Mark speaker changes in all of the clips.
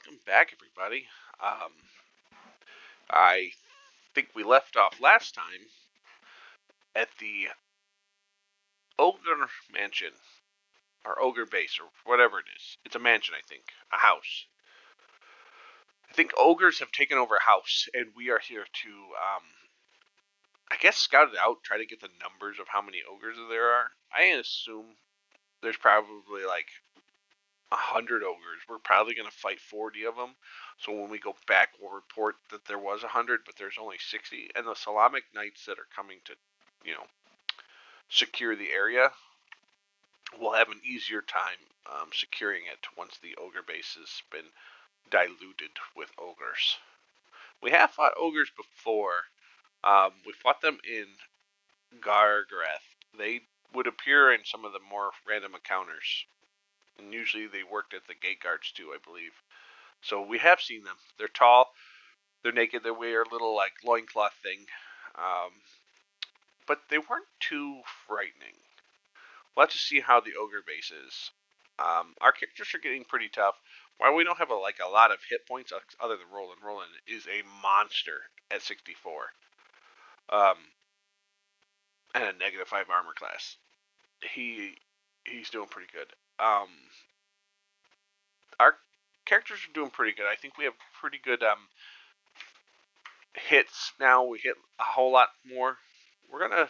Speaker 1: welcome back, everybody. Um, I think we left off last time at the Ogre Mansion, or Ogre Base, or whatever it is. It's a mansion, I think. A house. I think ogres have taken over a house, and we are here to, I guess, scout it out, try to get the numbers of how many ogres there are. I assume there's probably like 100 ogres. We're probably going to fight 40 of them. So when we go back, we'll report that there was 100, but there's only 60. And the Salamic Knights that are coming to, secure the area will have an easier time securing it once the ogre base has been diluted with ogres. We have fought ogres before. We fought them in Gargareth. They would appear in some of the more random encounters. And usually they worked at the gate guards too, I believe. So we have seen them. They're tall, they're naked, they wear a little like loincloth thing. But they weren't too frightening. We'll have to see how the ogre base is. Our characters are getting pretty tough. While we don't have a lot of hit points other than Roland. Roland is a monster at 64. And a -5 armor class. He's doing pretty good. Our characters are doing pretty good. I think we have pretty good hits now. We hit a whole lot more. We're gonna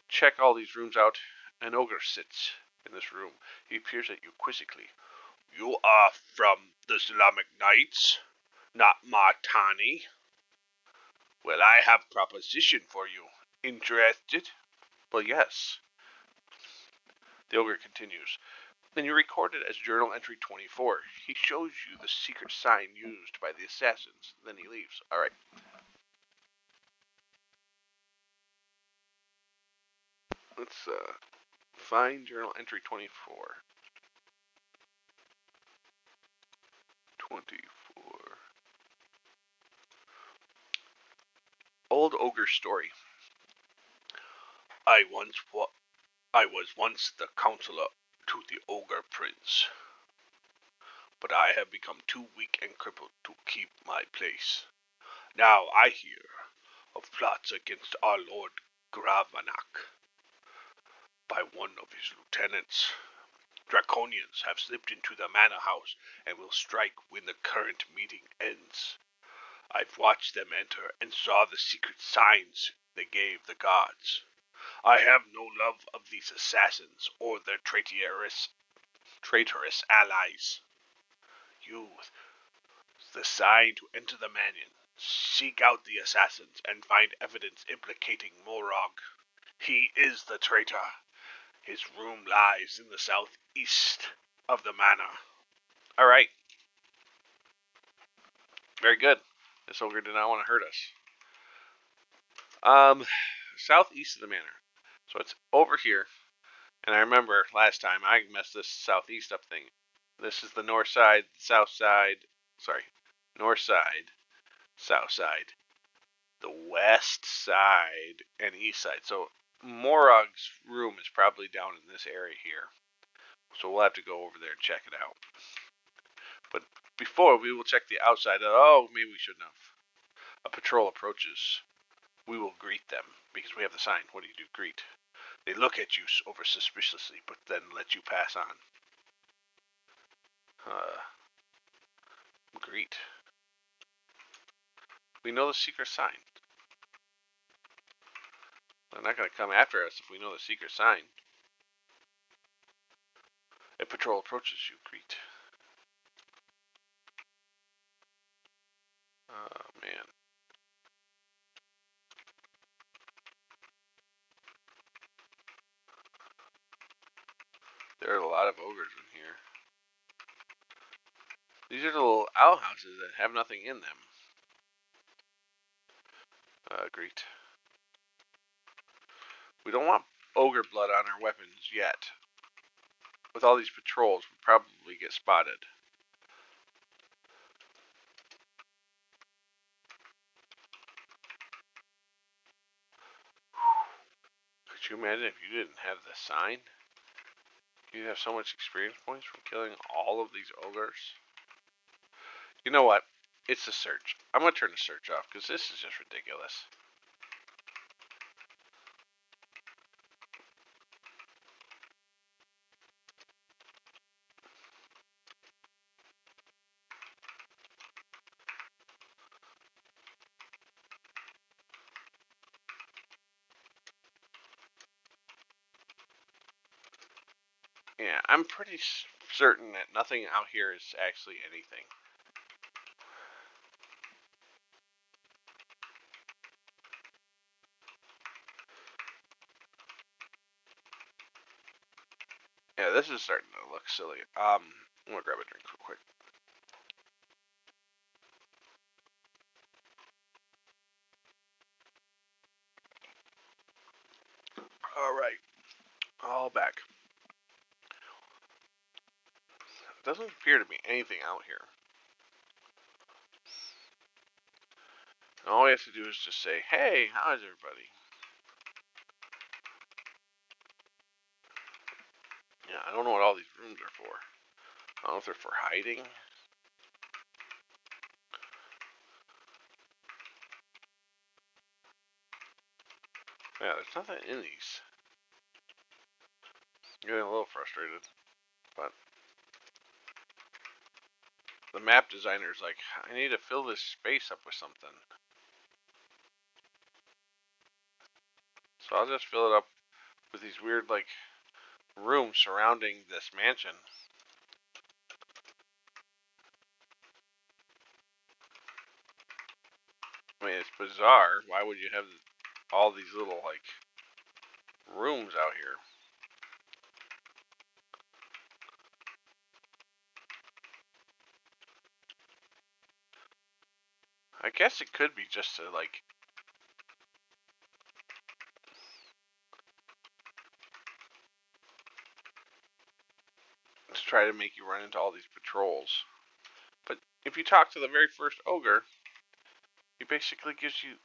Speaker 1: check all these rooms out. An ogre sits in this room. He peers at you quizzically. You are from the Islamic Knights, not Martani. Well, I have proposition for you. Interested? Well, yes. The ogre continues. Then you record it as journal entry 24. He shows you the secret sign used by the assassins. Then he leaves. All right. Let's find journal entry 24. 24. Old ogre story. I was once the counselor to the ogre prince, but I have become too weak and crippled to keep my place. Now I hear of plots against our lord Gravanak by one of his lieutenants. Draconians have slipped into the manor house and will strike when the current meeting ends. I've watched them enter and saw the secret signs they gave the gods. I have no love of these assassins or their traitorous allies. Use the sign to enter the mansion. Seek out the assassins and find evidence implicating Morog. He is the traitor. His room lies in the southeast of the manor. All right. Very good. This ogre did not want to hurt us. Southeast of the manor. So it's over here. And I remember last time I messed this southeast up thing. This is the north side, south side. Sorry. North side, south side, the west side, and east side. So Morog's room is probably down in this area here. So we'll have to go over there and check it out. But before, we will check the outside. Oh, maybe we shouldn't have. A patrol approaches. We will greet them, because we have the sign. What do you do? Greet. They look at you over suspiciously, but then let you pass on. Greet. We know the secret sign. They're not going to come after us if we know the secret sign. A patrol approaches you. Greet. Oh, man. There are a lot of ogres in here. These are the little outhouses that have nothing in them. Greet. We don't want ogre blood on our weapons yet. With all these patrols, we'll probably get spotted. Could you imagine if you didn't have the sign? You'd have so much experience points from killing all of these ogres. You know what? It's the search. I'm gonna turn the search off because this is just ridiculous. Yeah, I'm pretty certain that nothing out here is actually anything. Yeah, this is starting to look silly. I'm gonna grab a drink real quick. All right, all back. Doesn't appear to be anything out here. All we have to do is just say, "Hey, how's everybody?" Yeah, I don't know what all these rooms are for. I don't know if they're for hiding. Yeah, there's nothing in these. I'm getting a little frustrated, but the map designer's like, I need to fill this space up with something. So I'll just fill it up with these weird, like, rooms surrounding this mansion. I mean, it's bizarre. Why would you have all these little, like, rooms out here? I guess it could be just to, like, to try to make you run into all these patrols. But if you talk to the very first ogre, he basically gives you...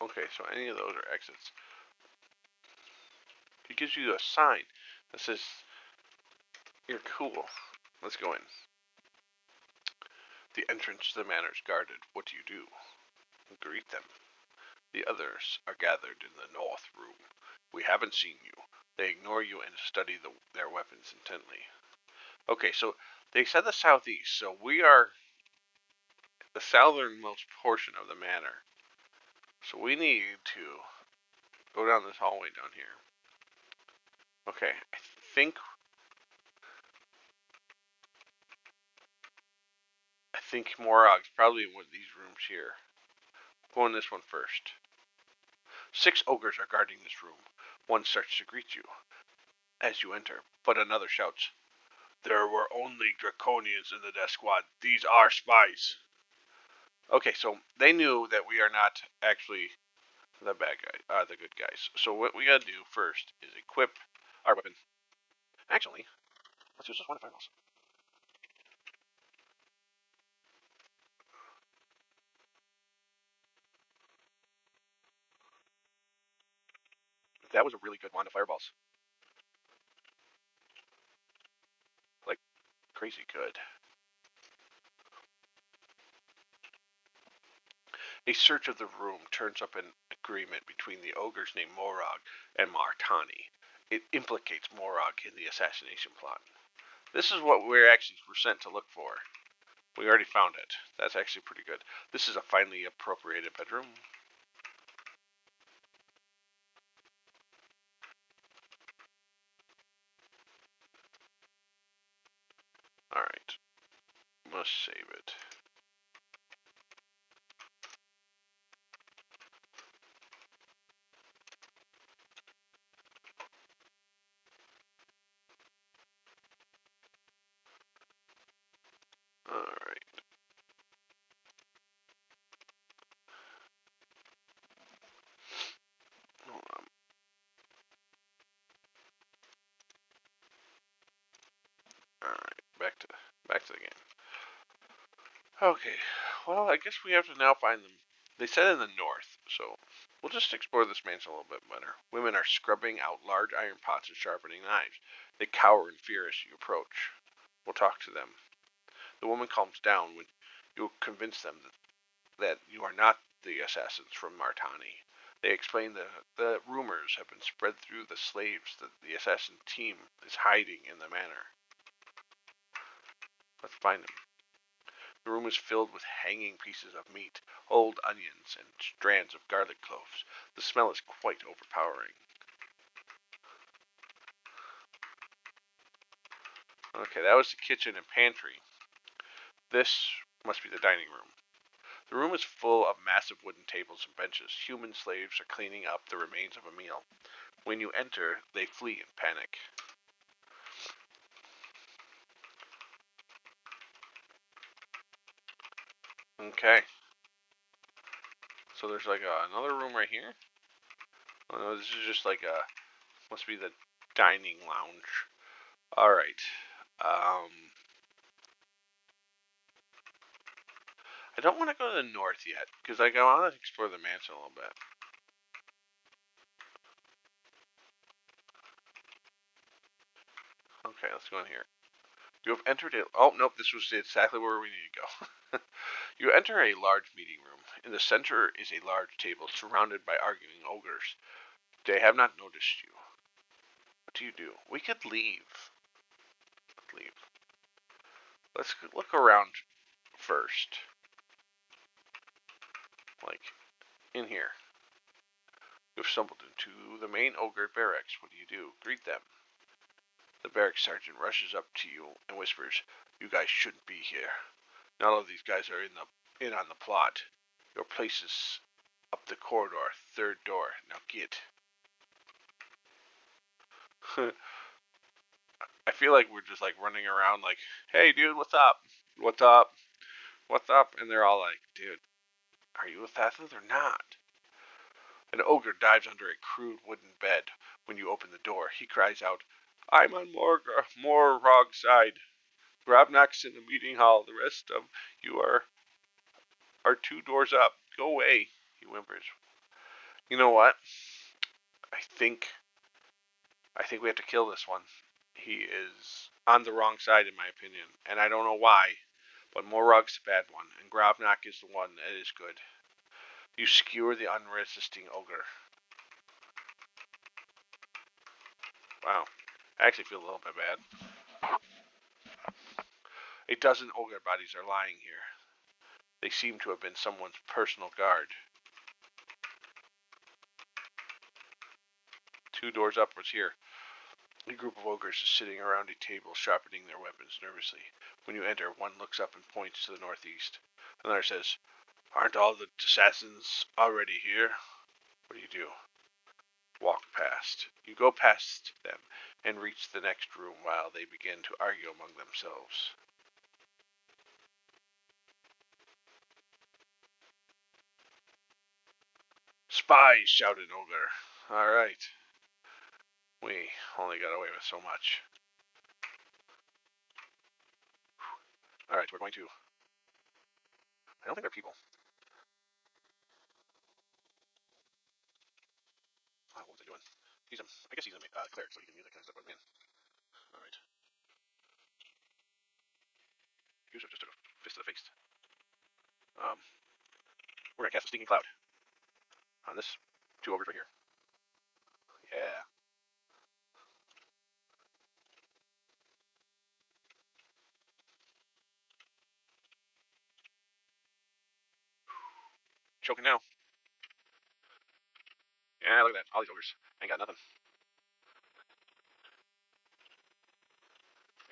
Speaker 1: Okay, so any of those are exits. He gives you a sign that says, "You're cool. Let's go in." The entrance to the manor is guarded. What do you do? Greet them. The others are gathered in the north room. We haven't seen you. They ignore you and study their weapons intently. Okay, so they said the southeast, so we are the southernmost portion of the manor. So we need to go down this hallway down here. Okay, think I think Morog's probably in one of these rooms here. Go in this one first. 6 ogres are guarding this room. One starts to greet you as you enter, but another shouts, "There were only draconians in the death squad. These are spies." Okay, so they knew that we are not actually the bad guys, the good guys. So what we gotta do first is equip our weapon. Actually, let's use this one fireballs. That was a really good wand of fireballs. Like, crazy good. A search of the room turns up an agreement between the ogres named Morag and Martani. It implicates Morag in the assassination plot. This is what we're actually sent to look for. We already found it. That's actually pretty good. This is a finely appropriated bedroom. Alright. Must save it. Alright. Hold on. Alright. Back to the game. Okay. Well, I guess we have to now find them. They said in the north, so we'll just explore this mansion a little bit better. Women are scrubbing out large iron pots and sharpening knives. They cower in fear as you approach. We'll talk to them. The woman calms down when you convince them that you are not the assassins from Martani. They explain that the rumors have been spread through the slaves that the assassin team is hiding in the manor. Let's find them. The room is filled with hanging pieces of meat, old onions, and strands of garlic cloves. The smell is quite overpowering. Okay, that was the kitchen and pantry. This must be the dining room. The room is full of massive wooden tables and benches. Human slaves are cleaning up the remains of a meal. When you enter, they flee in panic. Okay. So there's like another room right here. Oh no, this is just like must be the dining lounge. Alright. I don't want to go to the north yet, because I want to explore the mansion a little bit. Okay, let's go in here. You have entered a... Oh, nope, this was exactly where we need to go. You enter a large meeting room. In the center is a large table surrounded by arguing ogres. They have not noticed you. What do you do? We could leave. Let's look around first. Like, in here. You've stumbled into the main ogre barracks. What do? Greet them. The barracks sergeant rushes up to you and whispers, "You guys shouldn't be here. Not all of these guys are in on the plot. Your place is up the corridor, third door. Now get." I feel like we're just like running around like, "Hey dude, what's up? What's up? What's up?" And they're all like, "Dude, are you assassins or not?" An ogre dives under a crude wooden bed. When you open the door, he cries out, "I'm on more wrong side. Grobnack's in the meeting hall. The rest of you are 2 doors up. Go away," he whimpers. You know what? I think we have to kill this one. He is on the wrong side, in my opinion, and I don't know why. But Morog's the bad one, and Grobnak is the one that is good. You skewer the unresisting ogre. Wow. I actually feel a little bit bad. A dozen ogre bodies are lying here. They seem to have been someone's personal guard. 2 doors upwards here. A group of ogres is sitting around a table sharpening their weapons nervously. When you enter, one looks up and points to the northeast. Another says, "Aren't all the assassins already here?" What do? Walk past. You go past them and reach the next room while they begin to argue among themselves. "Spies!" shouted an ogre. Alright. We only got away with so much. Alright, we're going to... I don't think they're people. Oh, what was I doing? I guess he's a cleric, so he can use that kind of stuff, but man. Alright. Yusuf just took a fist to the face. Um, we're gonna cast a stinking cloud on this 2 ogres right here. Yeah. Choking now. Yeah, look at that. All these ogres. Ain't got nothing.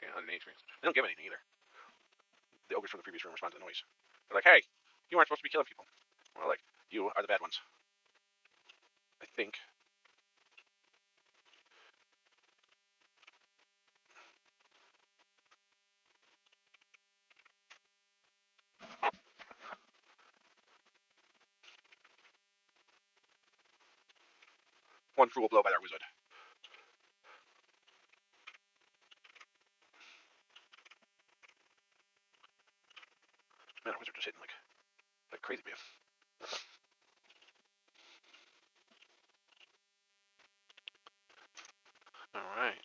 Speaker 1: Yeah, any experience. They don't give anything either. The ogres from the previous room respond to the noise. They're like, "Hey, you aren't supposed to be killing people." Or like, "You are the bad ones." I think. One cruel blow by our wizard. Man, our wizard just hitting like crazy, man. Alright.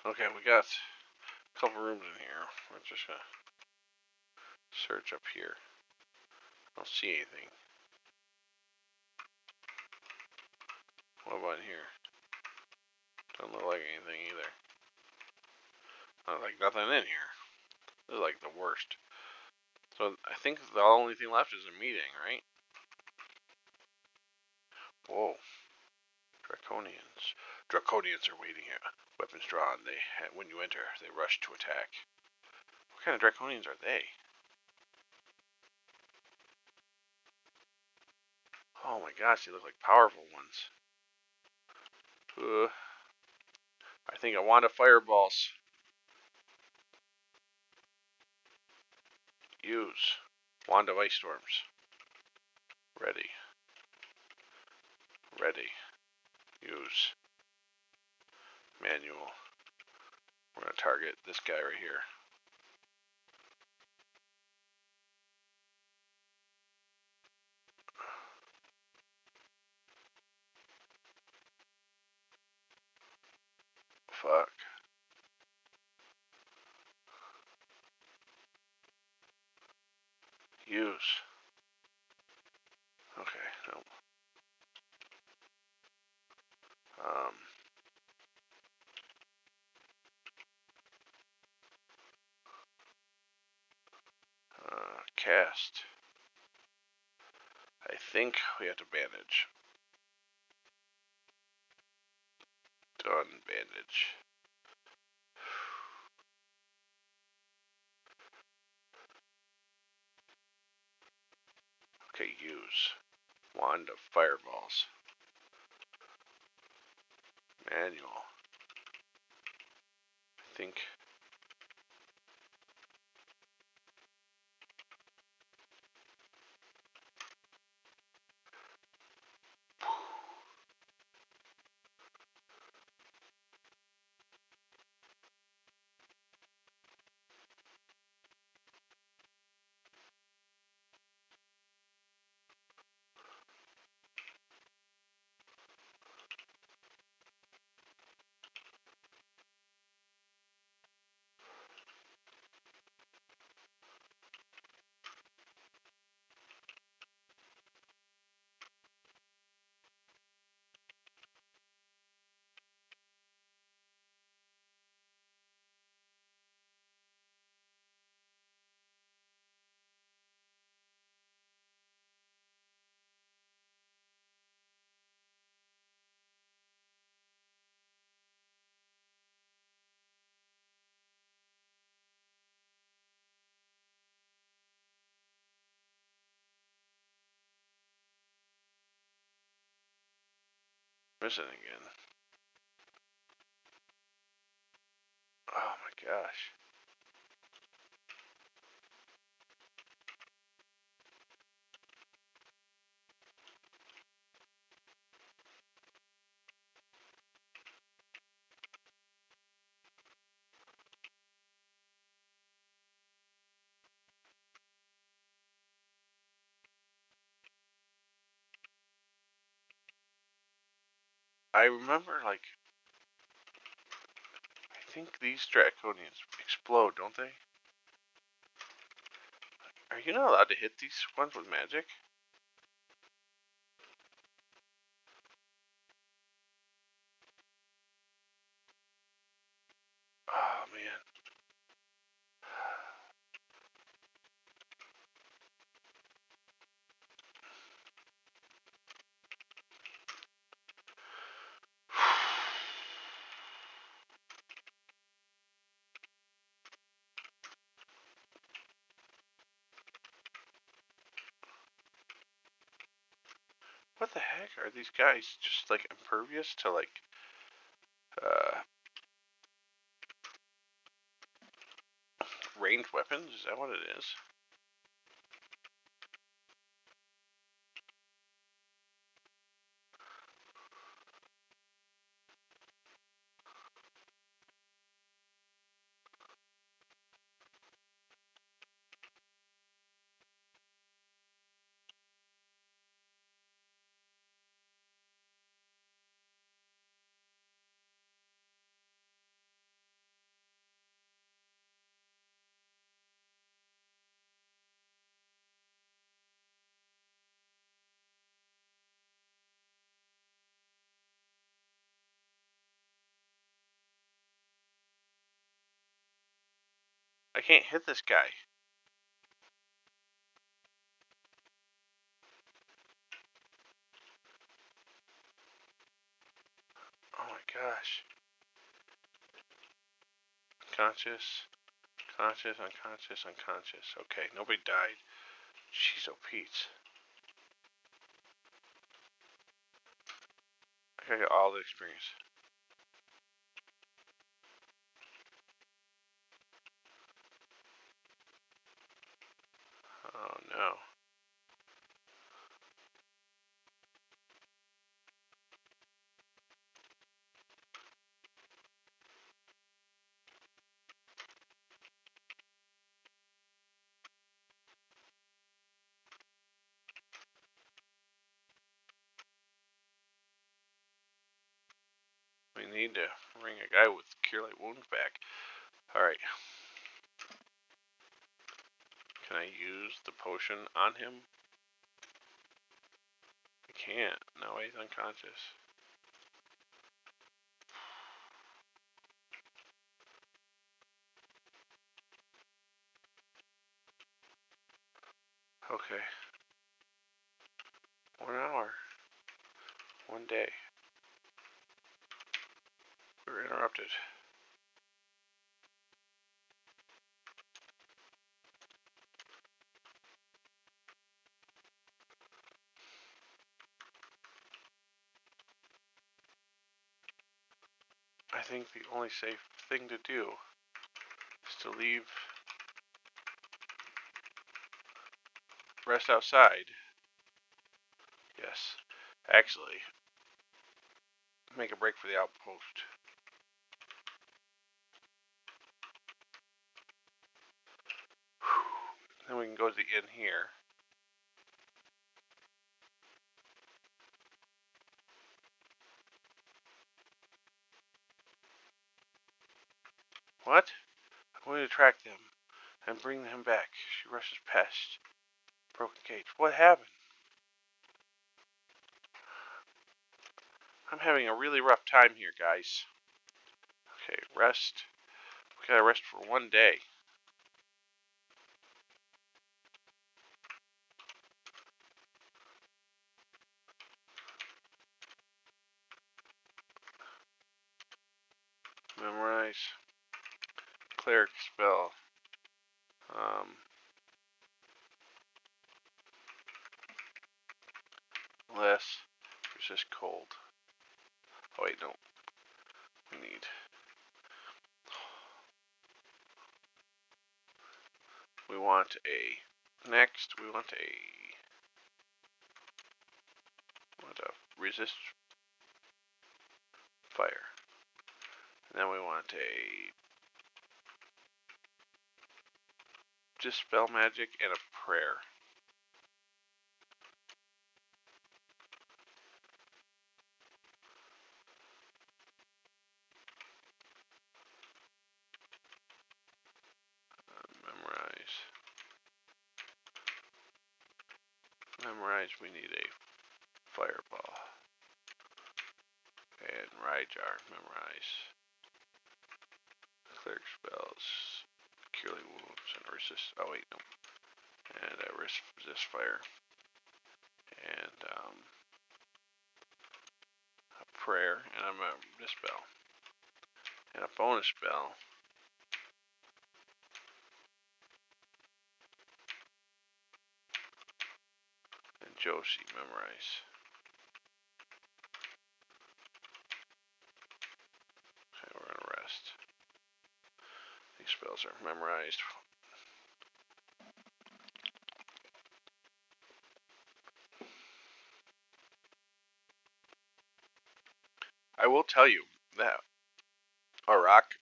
Speaker 1: Okay, we got a couple rooms in here. We're just gonna search up here. I don't see anything. What about in here? Doesn't look like anything either. Not like nothing in here. This is like the worst. So I think the only thing left is a meeting, right? Whoa. Draconians. Draconians are waiting here. Weapons drawn. When you enter, they rush to attack. What kind of Draconians are they? Oh my gosh, they look like powerful ones. I think I want a fireballs. Use. Wand of Ice Storms. Ready. Ready. Use. Manual. We're going to target this guy right here. Fuck. Use. Okay, no. Cast. I think we have to bandage. Done, bandage. Okay, use. Wand of Fireballs. Manual. I think. Missing again. Oh my gosh. I remember, like, I think these Draconians explode, don't they? Are you not allowed to hit these ones with magic? Oh man. What the heck? Are these guys just like impervious to like uh ranged weapons? Is that what it is? can't hit this guy. Oh my gosh. Conscious, unconscious. Okay, nobody died. Jeez, oh Pete. I gotta get all the experience. Oh no. We need to bring a guy with Cure Light Wounds back. Alright. Can I use the potion on him? I can't. No, he's unconscious. Okay. 1 hour. 1 day. We're interrupted. I think the only safe thing to do is to leave, rest outside. Yes. Actually, make a break for the outpost. Then we can go to the inn here. What? I'm going to track them and bring them back. She rushes past broken cage. What happened? I'm having a really rough time here, guys. Okay, rest. We gotta rest for 1 day. Memorize. Cleric spell. Less. Resist cold. Oh wait, no. We need. We want a. Next, we want a resist fire. And then we want a dispel magic and a prayer. Memorize. Memorize, we need a fireball. And Ryjar, memorize. Cleric spells. Cure wounds and resist. Oh wait, no. And resist fire. And a prayer and a dispel. And a bonus spell. And Josie, memorize. Okay, we're gonna rest. These spells are memorized. I will tell you that Arak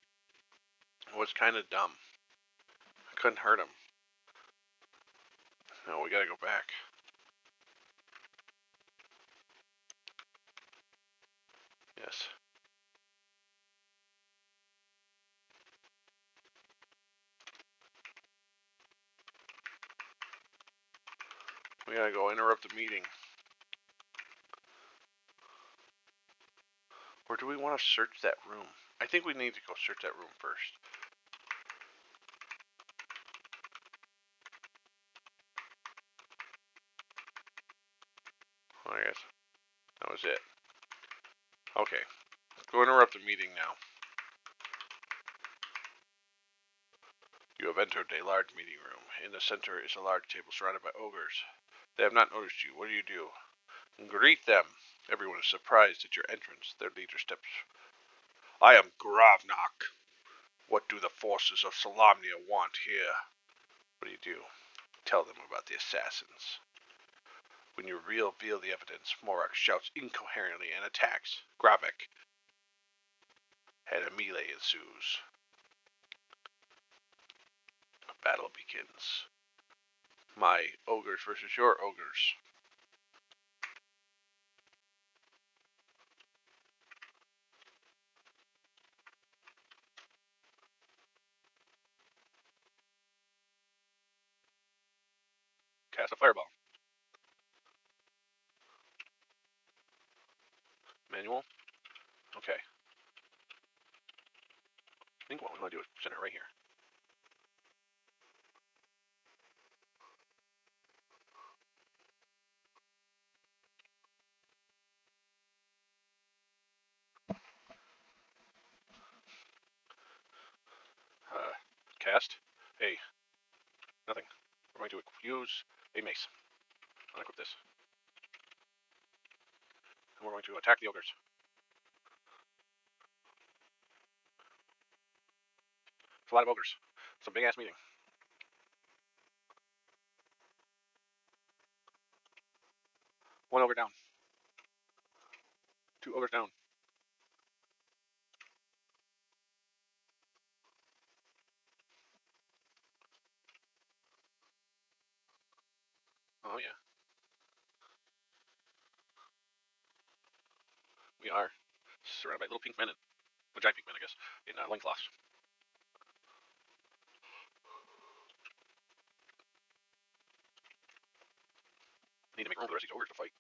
Speaker 1: was kind of dumb. I couldn't hurt him. No, we gotta go back. Yes. We gotta go interrupt the meeting. Or do we want to search that room? I think we need to go search that room first. I guess that was it. Okay. Go interrupt the meeting now. You have entered a large meeting room. In the center is a large table surrounded by ogres. They have not noticed you. What do? Greet them. Everyone is surprised at your entrance. Their leader steps. I am Gravnak. What do the forces of Solamnia want here? What do? Tell them about the assassins. When you reveal the evidence, Morak shouts incoherently and attacks Gravik, and a melee ensues. A battle begins. My ogres versus your ogres. Cast a fireball. Manual? Okay. I think what we want to do is center right here. Cast. Hey, nothing. We're going to use a mace. Unequip this. And we're going to attack the ogres. It's a lot of ogres. It's a big ass meeting. One ogre down. Two ogres down. Oh yeah. We are surrounded by little pink men, giant pink men, I guess, in loincloths. Need to make room for the rest of these ogres to fight.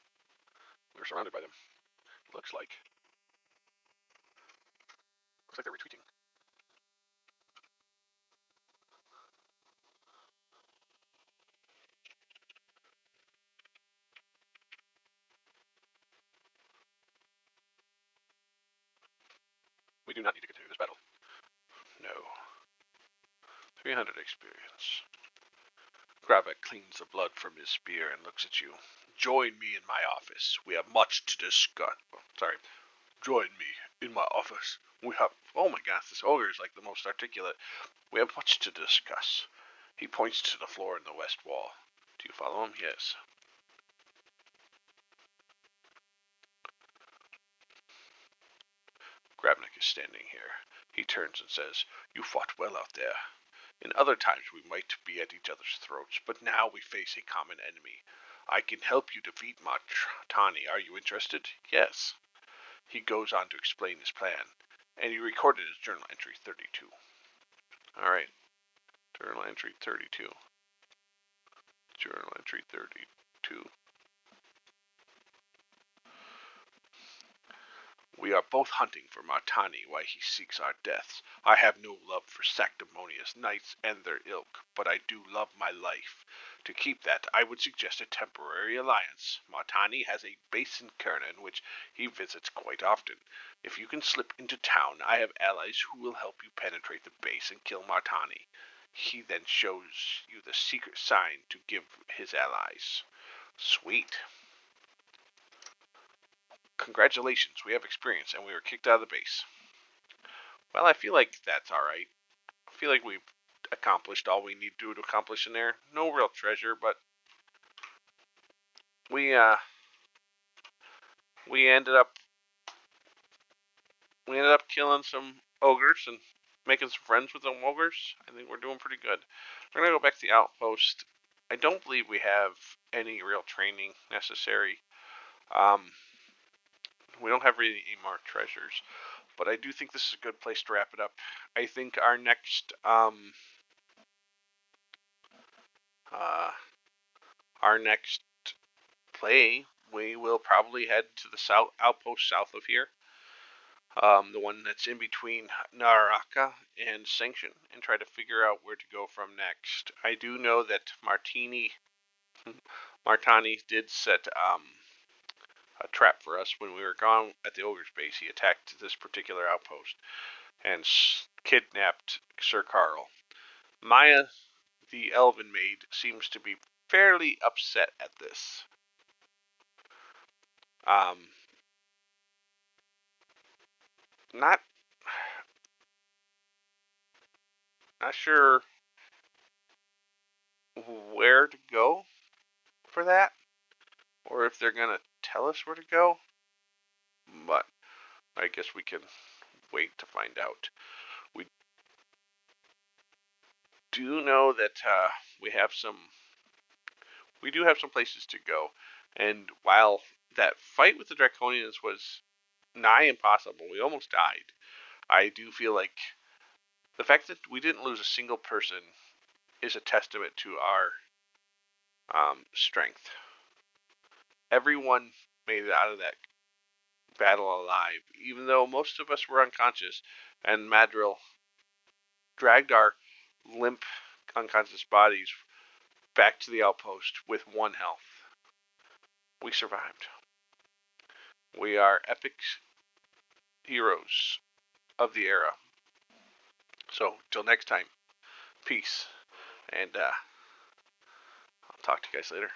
Speaker 1: We're surrounded by them. Looks like they're retreating. We do not need to continue this battle. No. 300 experience. Gravik cleans the blood from his spear and looks at you. Join me in my office. We have much to discuss. Sorry. Join me in my office. We have. Oh my gosh, this ogre is like the most articulate. We have much to discuss. He points to the floor in the west wall. Do you follow him? Yes. Gravnik is standing here. He turns and says, You fought well out there. In other times we might be at each other's throats, but now we face a common enemy. I can help you defeat Matani. Are you interested? Yes. He goes on to explain his plan, and he recorded his journal entry 32. Alright. Journal entry 32. Journal entry 32. We are both hunting for Martani while he seeks our deaths. I have no love for sanctimonious knights and their ilk, but I do love my life. To keep that, I would suggest a temporary alliance. Martani has a base in Krynn, which he visits quite often. If you can slip into town, I have allies who will help you penetrate the base and kill Martani. He then shows you the secret sign to give his allies. Sweet. Congratulations, we have experience, and we were kicked out of the base. Well, I feel like that's alright. I feel like we've accomplished all we need to accomplish in there. No real treasure, but we we ended up killing some ogres and making some friends with them ogres. I think we're doing pretty good. We're gonna go back to the outpost. I don't believe we have any real training necessary. We don't have really any more treasures, but I do think this is a good place to wrap it up. I think our next play, we will probably head to the south outpost south of here, the one that's in between Naraka and Sanction, and try to figure out where to go from next. I do know that Martani did set a trap for us when we were gone at the ogre's base. He attacked this particular outpost and kidnapped Sir Carl. Maya, the elven maid, seems to be fairly upset at this. Not sure where to go for that, or if they're gonna tell us where to go. But I guess we can wait to find out. We do know that we do have some places to go, and while that fight with the Draconians was nigh impossible, we almost died. I do feel like the fact that we didn't lose a single person is a testament to our strength. Everyone made it out of that battle alive, even though most of us were unconscious, and Madril dragged our limp, unconscious bodies back to the outpost with 1 health. We survived. We are epic heroes of the era. So, till next time, peace, and I'll talk to you guys later.